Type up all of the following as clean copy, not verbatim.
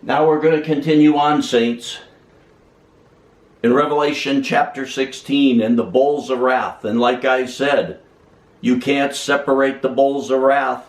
Now we're going to continue on, saints, in Revelation chapter 16 and the bowls of wrath. And like I said, you can't separate the bowls of wrath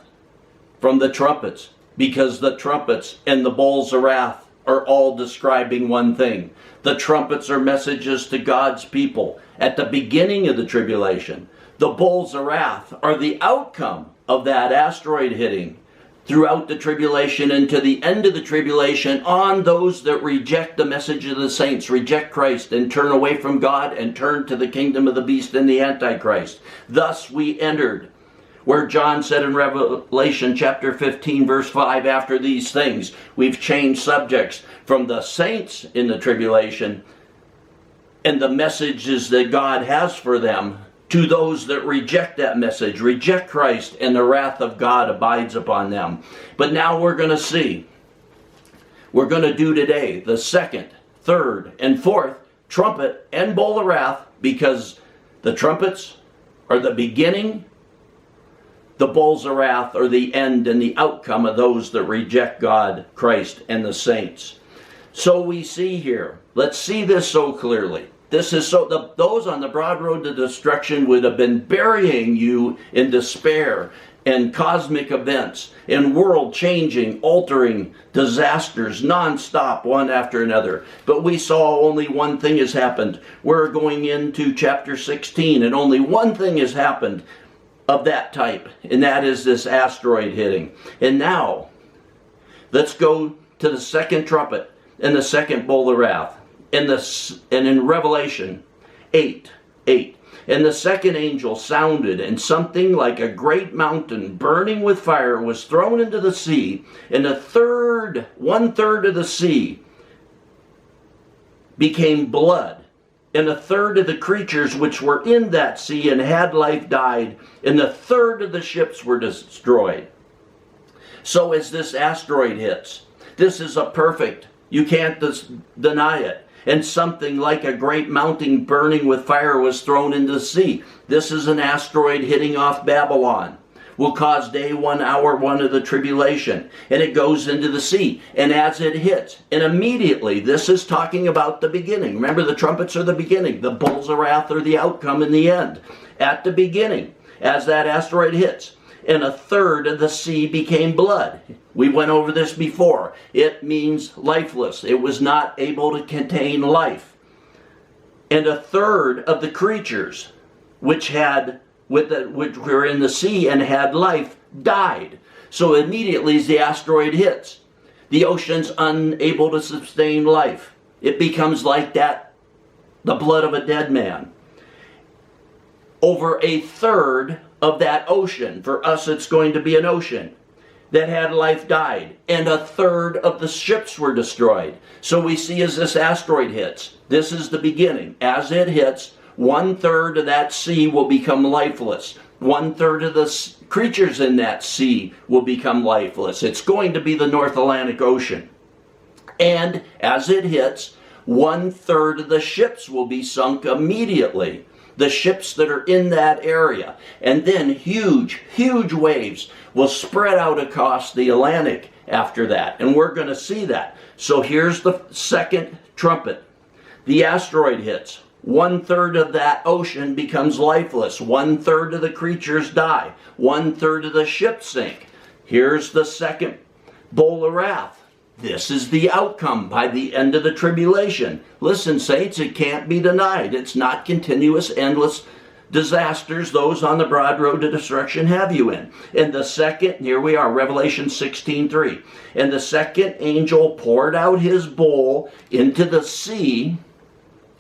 from the trumpets, because the trumpets and the bowls of wrath are all describing one thing. The trumpets are messages to God's people at the beginning of the tribulation. The bowls of wrath are the outcome of that asteroid hitting throughout the tribulation and to the end of the tribulation on those that reject the message of the saints, reject Christ, and turn away from God and turn to the kingdom of the beast and the antichrist. Thus we entered where John said in Revelation chapter 15 verse 5, after these things we've changed subjects from the saints in the tribulation and the messages that God has for them to those that reject that message, reject Christ, and the wrath of God abides upon them. But now we're going to see, we're going to do today the second, third, and fourth trumpet and bowl of wrath, because the trumpets are the beginning, the bowls of wrath are the end and the outcome of those that reject God, Christ, and the saints. So we see here, let's see this so clearly. This is so, those on the broad road to destruction would have been burying you in despair and cosmic events and world-changing, altering disasters non-stop, one after another. But we saw only one thing has happened. We're going into chapter 16, and only one thing has happened of that type, and that is this asteroid hitting. And now, let's go to the second trumpet and the second bowl of wrath. And in Revelation 8, and the second angel sounded, and something like a great mountain burning with fire was thrown into the sea, and one third of the sea became blood, and a third of the creatures which were in that sea and had life died, and a third of the ships were destroyed. So as this asteroid hits, this is a perfect, you can't deny it. And something like a great mountain burning with fire was thrown into the sea. This is an asteroid hitting off Babylon. Will cause day 1, hour 1 of the tribulation. And it goes into the sea. And as it hits, and immediately, this is talking about the beginning. Remember, the trumpets are the beginning. The bowls of wrath are the outcome in the end. At the beginning, as that asteroid hits, and a third of the sea became blood. We went over this before. It means lifeless. It was not able to contain life. And a third of the creatures which were in the sea and had life died. So immediately as the asteroid hits, the ocean's unable to sustain life. It becomes like that, the blood of a dead man. Over a third of that ocean, for us it's going to be an ocean, that had life died, and a third of the ships were destroyed. So we see as this asteroid hits, this is the beginning. As it hits, 1/3 of that sea will become lifeless. 1/3 of the creatures in that sea will become lifeless. It's going to be the North Atlantic Ocean. And as it hits, 1/3 of the ships will be sunk immediately. The ships that are in that area. And then huge, huge waves will spread out across the Atlantic after that. And we're going to see that. So here's the second trumpet. The asteroid hits. 1/3 of that ocean becomes lifeless. 1/3 of the creatures die. 1/3 of the ships sink. Here's the second bowl of wrath. This is the outcome by the end of the tribulation. Listen, saints, it can't be denied. It's not continuous, endless disasters those on the broad road to destruction have you in. And the second, here we are, Revelation 16:3. And the second angel poured out his bowl into the sea,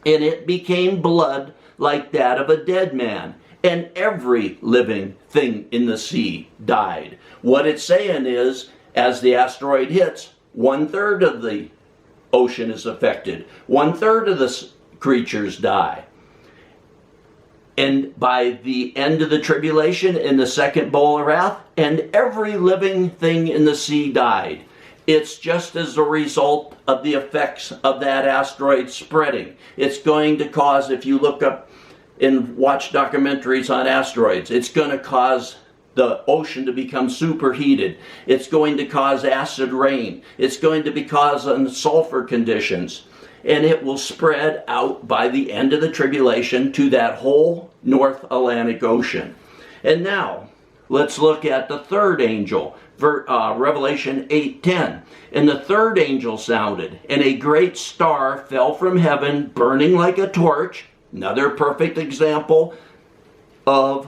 and it became blood like that of a dead man. And every living thing in the sea died. What it's saying is, as the asteroid hits, 1/3 of the ocean is affected. 1/3 of the creatures die. And by the end of the tribulation, in the second bowl of wrath, and every living thing in the sea died. It's just as a result of the effects of that asteroid spreading. It's going to cause, if you look up and watch documentaries on asteroids, it's going to cause the ocean to become superheated. It's going to cause acid rain. It's going to cause sulfur conditions. And it will spread out by the end of the tribulation to that whole North Atlantic Ocean. And now, let's look at the third angel, Revelation 8:10. And the third angel sounded, and a great star fell from heaven, burning like a torch. Another perfect example of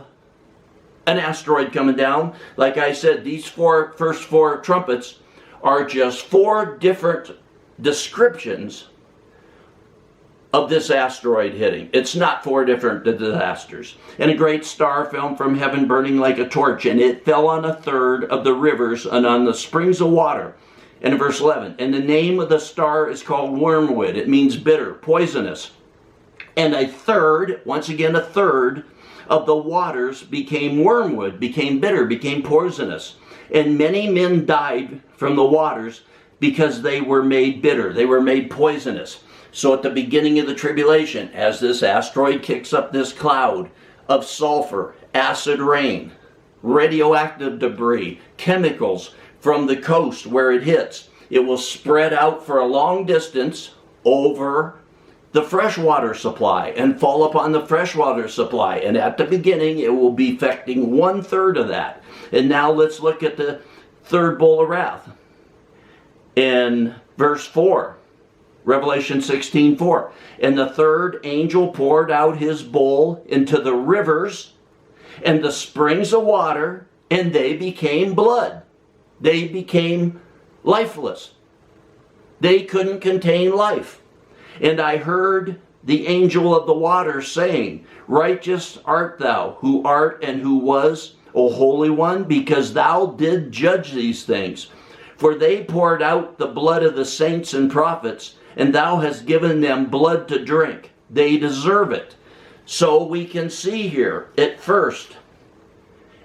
an asteroid coming down. Like I said, these first four trumpets are just four different descriptions of this asteroid hitting. It's not four different disasters. And a great star fell from heaven, burning like a torch, and it fell on a third of the rivers and on the springs of water. And in verse 11, and the name of the star is called wormwood. It means bitter, poisonous. And a third, once again a third, of the waters became wormwood, became bitter, became poisonous. And many men died from the waters because they were made bitter. They were made poisonous. So at the beginning of the tribulation, as this asteroid kicks up this cloud of sulfur, acid rain, radioactive debris, chemicals from the coast where it hits, it will spread out for a long distance over the freshwater supply and fall upon the freshwater supply. And at the beginning, it will be affecting 1/3 of that. And now let's look at the third bowl of wrath. In verse 4. Revelation 16:4. And the third angel poured out his bowl into the rivers and the springs of water, and they became blood. They became lifeless. They couldn't contain life. And I heard the angel of the water saying, Righteous art thou, who art and who was, O Holy One, because thou did judge these things. For they poured out the blood of the saints and prophets, and thou hast given them blood to drink. They deserve it. So we can see here, at first,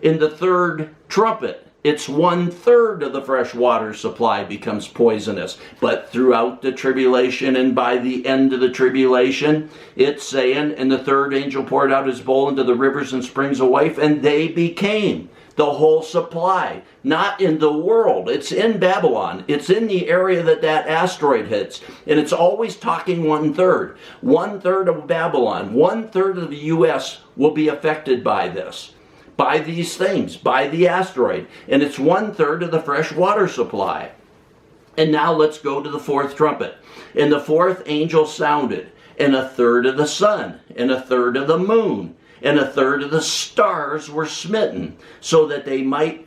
in the third trumpet, it's 1/3 of the fresh water supply becomes poisonous. But throughout the tribulation and by the end of the tribulation, it's saying, and the third angel poured out his bowl into the rivers and springs of life, and they became the whole supply. Not in the world. It's in Babylon. It's in the area that asteroid hits. And it's always talking 1/3. 1/3 of Babylon, 1/3 of the U.S. will be affected by this. By these things, by the asteroid. And it's 1/3 of the fresh water supply. And now let's go to the fourth trumpet. And the fourth angel sounded, and 1/3 of the sun, and 1/3 of the moon, and 1/3 of the stars were smitten, so that they might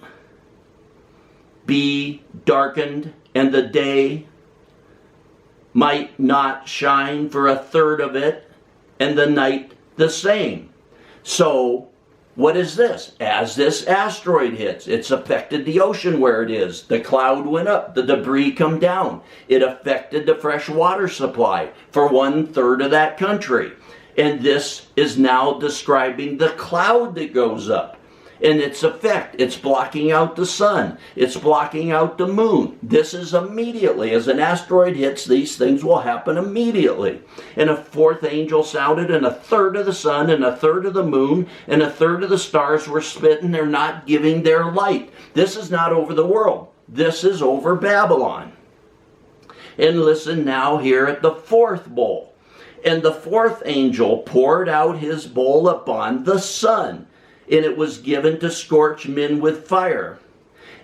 be darkened, and the day might not shine for 1/3 of it, and the night the same. So, what is this? As this asteroid hits, it's affected the ocean where it is. The cloud went up, the debris come down. It affected the fresh water supply for 1/3 of that country. And this is now describing the cloud that goes up and its effect. It's blocking out the sun. It's blocking out the moon. This is immediately. As an asteroid hits, these things will happen immediately. And a fourth angel sounded, and 1/3 of the sun, and 1/3 of the moon, and 1/3 of the stars were smitten. They're not giving their light. This is not over the world. This is over Babylon. And listen now here at the fourth bowl. And the fourth angel poured out his bowl upon the sun, and it was given to scorch men with fire.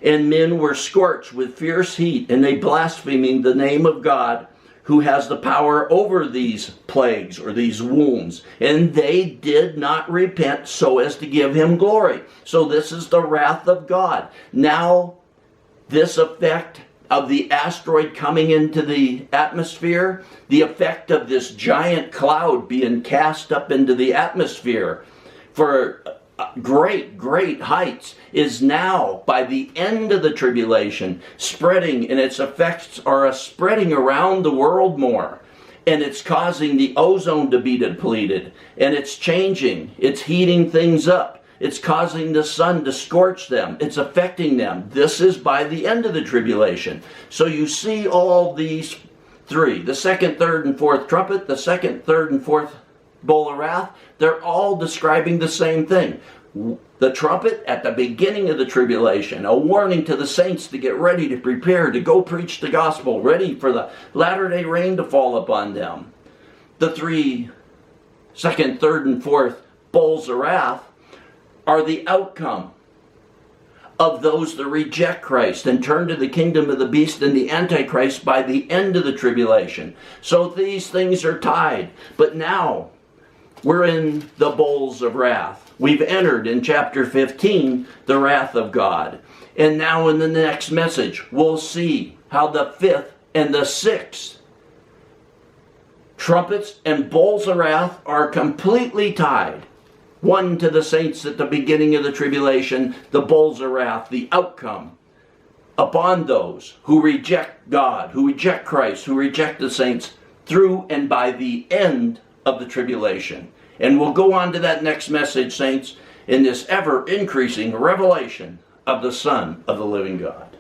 And men were scorched with fierce heat, and they blaspheming the name of God, who has the power over these plagues or these wounds. And they did not repent so as to give him glory. So this is the wrath of God. Now, this effect of the asteroid coming into the atmosphere, the effect of this giant cloud being cast up into the atmosphere for great heights, is now, by the end of the tribulation, spreading, and its effects are spreading around the world more. And it's causing the ozone to be depleted, and it's changing, it's heating things up. It's causing the sun to scorch them. It's affecting them. This is by the end of the tribulation. So you see all these three, the second, third, and fourth trumpet, the second, third, and fourth bowl of wrath, they're all describing the same thing. the trumpet at the beginning of the tribulation, a warning to the saints to get ready, to prepare, to go preach the gospel, ready for the latter-day rain to fall upon them. The three, second, third, and fourth bowls of wrath are the outcome of those that reject Christ and turn to the kingdom of the beast and the antichrist by the end of the tribulation. So these things are tied. But now we're in the bowls of wrath. We've entered in chapter 15 the wrath of God. And now in the next message, we'll see how the fifth and the sixth trumpets and bowls of wrath are completely tied. One to the saints at the beginning of the tribulation, the bowls of wrath, the outcome upon those who reject God, who reject Christ, who reject the saints through and by the end of the tribulation. And we'll go on to that next message, saints, in this ever-increasing revelation of the Son of the living God.